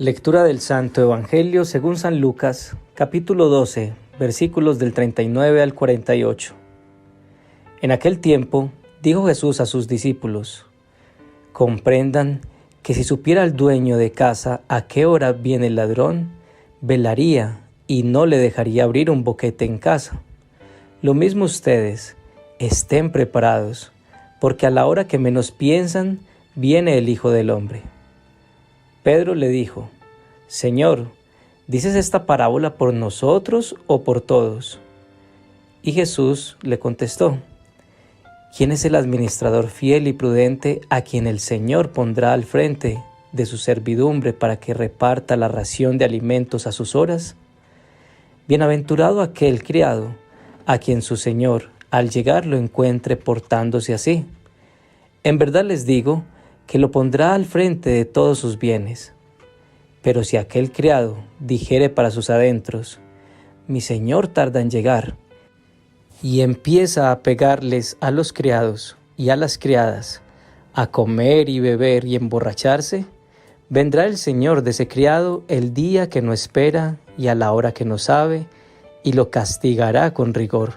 Lectura del Santo Evangelio según San Lucas, capítulo 12, versículos del 39 al 48. En aquel tiempo, dijo Jesús a sus discípulos: comprendan que si supiera el dueño de casa a qué hora viene el ladrón, velaría y no le dejaría abrir un boquete en casa. Lo mismo ustedes, estén preparados, porque a la hora que menos piensan, viene el Hijo del Hombre. Pedro le dijo: Señor, ¿dices esta parábola por nosotros o por todos? Y Jesús le contestó: ¿quién es el administrador fiel y prudente a quien el Señor pondrá al frente de su servidumbre para que reparta la ración de alimentos a sus horas? Bienaventurado aquel criado a quien su Señor al llegar lo encuentre portándose así. En verdad les digo que lo pondrá al frente de todos sus bienes. Pero si aquel criado dijere para sus adentros: mi señor tarda en llegar, y empieza a pegarles a los criados y a las criadas, a comer y beber y emborracharse, vendrá el señor de ese criado el día que no espera y a la hora que no sabe, y lo castigará con rigor,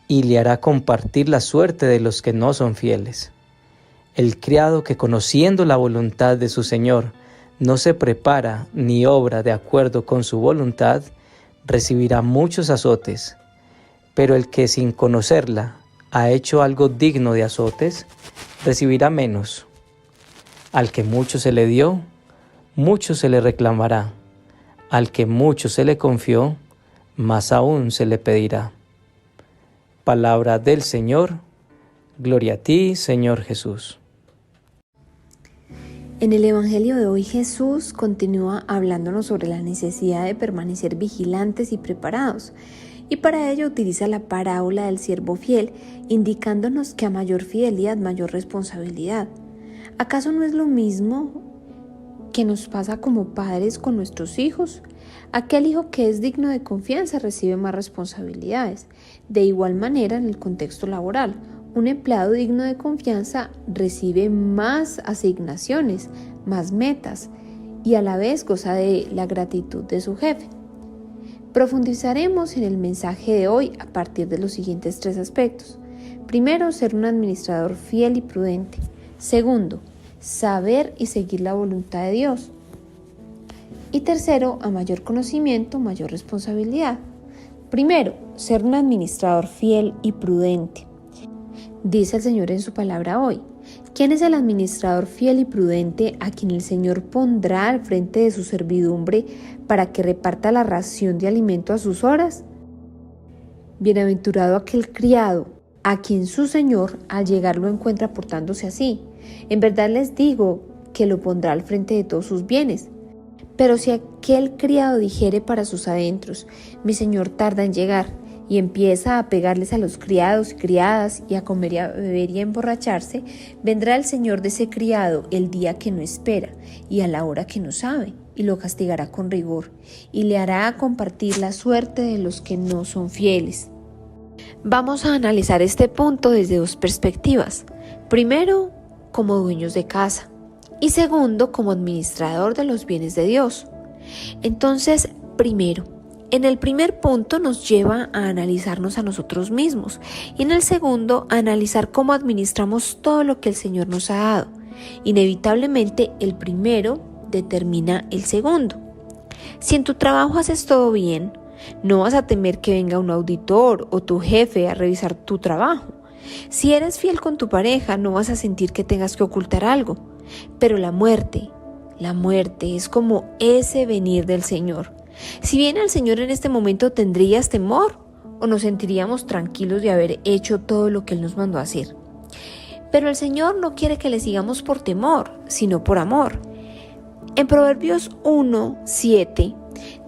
y le hará compartir la suerte de los que no son fieles. El criado que, conociendo la voluntad de su señor, no se prepara ni obra de acuerdo con su voluntad, recibirá muchos azotes. Pero el que sin conocerla ha hecho algo digno de azotes, recibirá menos. Al que mucho se le dio, mucho se le reclamará. Al que mucho se le confió, más aún se le pedirá. Palabra del Señor. Gloria a ti, Señor Jesús. En el Evangelio de hoy Jesús continúa hablándonos sobre la necesidad de permanecer vigilantes y preparados, y para ello utiliza la parábola del siervo fiel, indicándonos que a mayor fidelidad, mayor responsabilidad. ¿Acaso no es lo mismo que nos pasa como padres con nuestros hijos? Aquel hijo que es digno de confianza recibe más responsabilidades. De igual manera, en el contexto laboral, un empleado digno de confianza recibe más asignaciones, más metas y a la vez goza de la gratitud de su jefe. Profundizaremos en el mensaje de hoy a partir de los siguientes 3 aspectos. Primero, ser un administrador fiel y prudente. Segundo, saber y seguir la voluntad de Dios. Y tercero, a mayor conocimiento, mayor responsabilidad. Primero, ser un administrador fiel y prudente. Dice el Señor en su palabra hoy: ¿quién es el administrador fiel y prudente a quien el Señor pondrá al frente de su servidumbre para que reparta la ración de alimento a sus horas? Bienaventurado aquel criado a quien su Señor al llegar lo encuentra portándose así. En verdad les digo que lo pondrá al frente de todos sus bienes. Pero si aquel criado dijere para sus adentros: mi Señor tarda en llegar, y empieza a pegarles a los criados y criadas y a comer y a beber y a emborracharse, vendrá el Señor de ese criado el día que no espera y a la hora que no sabe, y lo castigará con rigor, y le hará compartir la suerte de los que no son fieles. Vamos a analizar este punto desde 2 perspectivas. Primero, como dueños de casa, y segundo, como administrador de los bienes de Dios. Entonces, primero, en el primer punto nos lleva a analizarnos a nosotros mismos, y en el segundo a analizar cómo administramos todo lo que el Señor nos ha dado. Inevitablemente el primero determina el segundo. Si en tu trabajo haces todo bien, no vas a temer que venga un auditor o tu jefe a revisar tu trabajo. Si eres fiel con tu pareja, no vas a sentir que tengas que ocultar algo. Pero la muerte es como ese venir del Señor. Si viene el Señor en este momento, ¿tendrías temor o nos sentiríamos tranquilos de haber hecho todo lo que Él nos mandó a hacer? Pero el Señor no quiere que le sigamos por temor, sino por amor. En Proverbios 1:7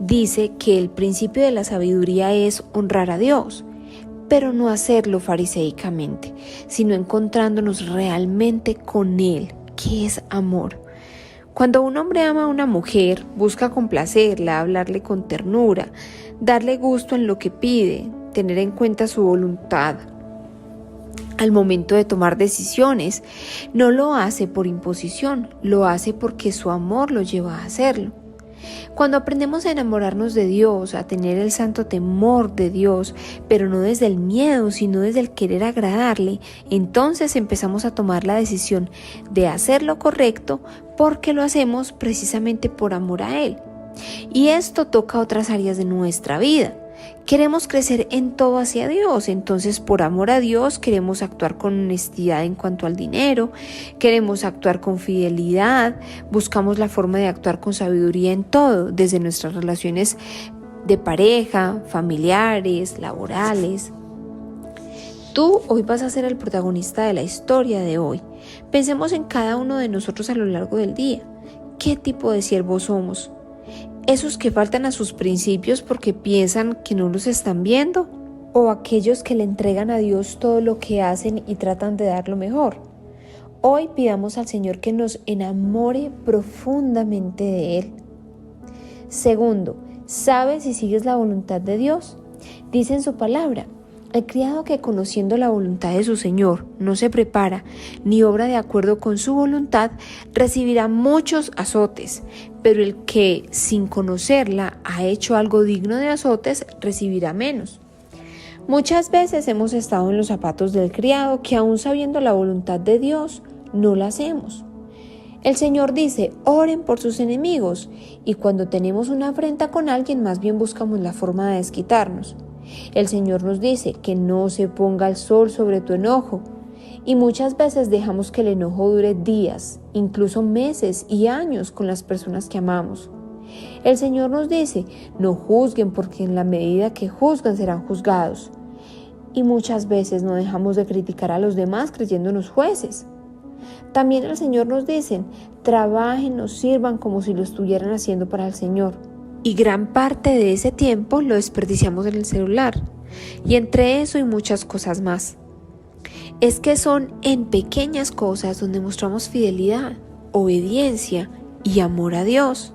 dice que el principio de la sabiduría es honrar a Dios, pero no hacerlo fariseicamente, sino encontrándonos realmente con Él, que es amor. Cuando un hombre ama a una mujer, busca complacerla, hablarle con ternura, darle gusto en lo que pide, tener en cuenta su voluntad. al momento de tomar decisiones. No lo hace por imposición, lo hace porque su amor lo lleva a hacerlo. Cuando aprendemos a enamorarnos de Dios, a tener el santo temor de Dios, pero no desde el miedo, sino desde el querer agradarle, entonces empezamos a tomar la decisión de hacer lo correcto porque lo hacemos precisamente por amor a Él. Y esto toca otras áreas de nuestra vida. Queremos crecer en todo hacia Dios, entonces por amor a Dios queremos actuar con honestidad en cuanto al dinero, queremos actuar con fidelidad, buscamos la forma de actuar con sabiduría en todo, desde nuestras relaciones de pareja, familiares, laborales. Tú hoy vas a ser el protagonista de la historia de hoy. Pensemos en cada uno de nosotros a lo largo del día. ¿Qué tipo de siervos somos? ¿Esos que faltan a sus principios porque piensan que no los están viendo? ¿O aquellos que le entregan a Dios todo lo que hacen y tratan de dar lo mejor? Hoy pidamos al Señor que nos enamore profundamente de Él. Segundo, ¿sabes si sigues la voluntad de Dios? Dice en su palabra: el criado que conociendo la voluntad de su Señor no se prepara ni obra de acuerdo con su voluntad, recibirá muchos azotes, pero el que sin conocerla ha hecho algo digno de azotes, recibirá menos. Muchas veces hemos estado en los zapatos del criado que aún sabiendo la voluntad de Dios, no la hacemos. El Señor dice: oren por sus enemigos, y cuando tenemos una afrenta con alguien, más bien buscamos la forma de desquitarnos. El Señor nos dice que no se ponga el sol sobre tu enojo, y muchas veces dejamos que el enojo dure días, incluso meses y años con las personas que amamos. El Señor nos dice: no juzguen, porque en la medida que juzgan serán juzgados. Y muchas veces no dejamos de criticar a los demás creyéndonos jueces. También el Señor nos dice: trabajen o sirvan como si lo estuvieran haciendo para el Señor. Y gran parte de ese tiempo lo desperdiciamos en el celular. Y entre eso y muchas cosas más. Es que son en pequeñas cosas donde mostramos fidelidad, obediencia y amor a Dios.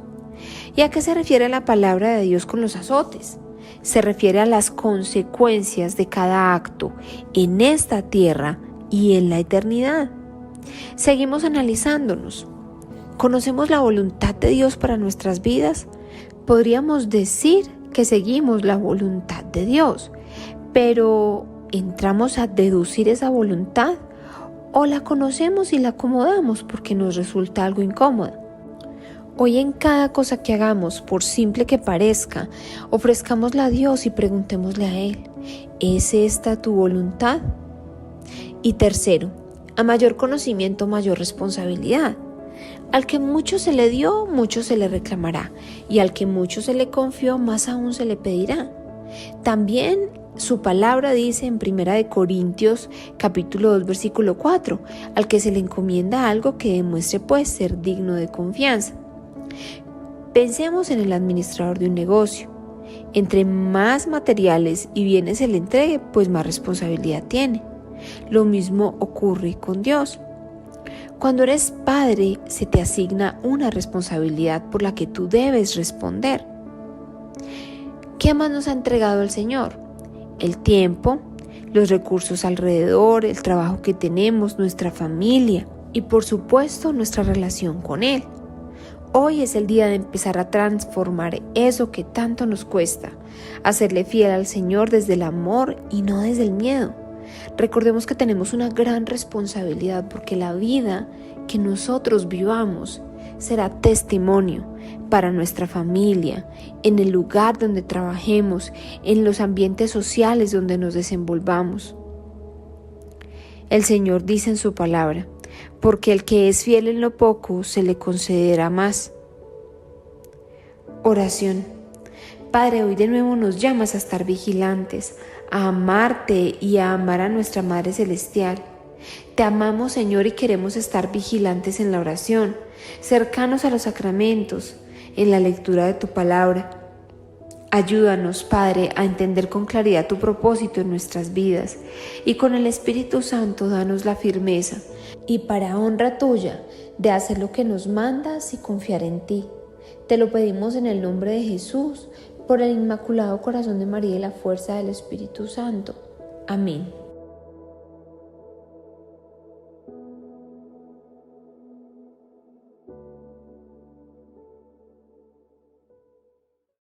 ¿Y a qué se refiere la palabra de Dios con los azotes? Se refiere a las consecuencias de cada acto en esta tierra y en la eternidad. Seguimos analizándonos. ¿Conocemos la voluntad de Dios para nuestras vidas? Podríamos decir que seguimos la voluntad de Dios, pero ¿entramos a deducir esa voluntad o la conocemos y la acomodamos porque nos resulta algo incómoda? Hoy en cada cosa que hagamos, por simple que parezca, ofrezcámosla a Dios y preguntémosle a Él: ¿es esta tu voluntad? Y tercero, a mayor conocimiento, mayor responsabilidad. Al que mucho se le dio, mucho se le reclamará, y al que mucho se le confió, más aún se le pedirá. También su palabra dice en 1 Corintios capítulo 2 versículo 4, al que se le encomienda algo, que demuestre pues ser digno de confianza. Pensemos en el administrador de un negocio. Entre más materiales y bienes se le entregue, pues más responsabilidad tiene. Lo mismo ocurre con Dios. Cuando eres padre, se te asigna una responsabilidad por la que tú debes responder. ¿Qué más nos ha entregado el Señor? El tiempo, los recursos alrededor, el trabajo que tenemos, nuestra familia y por supuesto nuestra relación con Él. Hoy es el día de empezar a transformar eso que tanto nos cuesta, hacerle fiel al Señor desde el amor y no desde el miedo. Recordemos que tenemos una gran responsabilidad porque la vida que nosotros vivamos será testimonio para nuestra familia, en el lugar donde trabajemos, en los ambientes sociales donde nos desenvolvamos. El Señor dice en su palabra: porque el que es fiel en lo poco se le concederá más. Oración. Padre, hoy de nuevo nos llamas a estar vigilantes, a amarte y a amar a nuestra Madre Celestial. Te amamos, Señor, y queremos estar vigilantes en la oración, cercanos a los sacramentos, en la lectura de tu palabra. Ayúdanos, Padre, a entender con claridad tu propósito en nuestras vidas, y con el Espíritu Santo danos la firmeza, y para honra tuya, de hacer lo que nos mandas y confiar en ti. Te lo pedimos en el nombre de Jesús, por el Inmaculado Corazón de María y la fuerza del Espíritu Santo. Amén.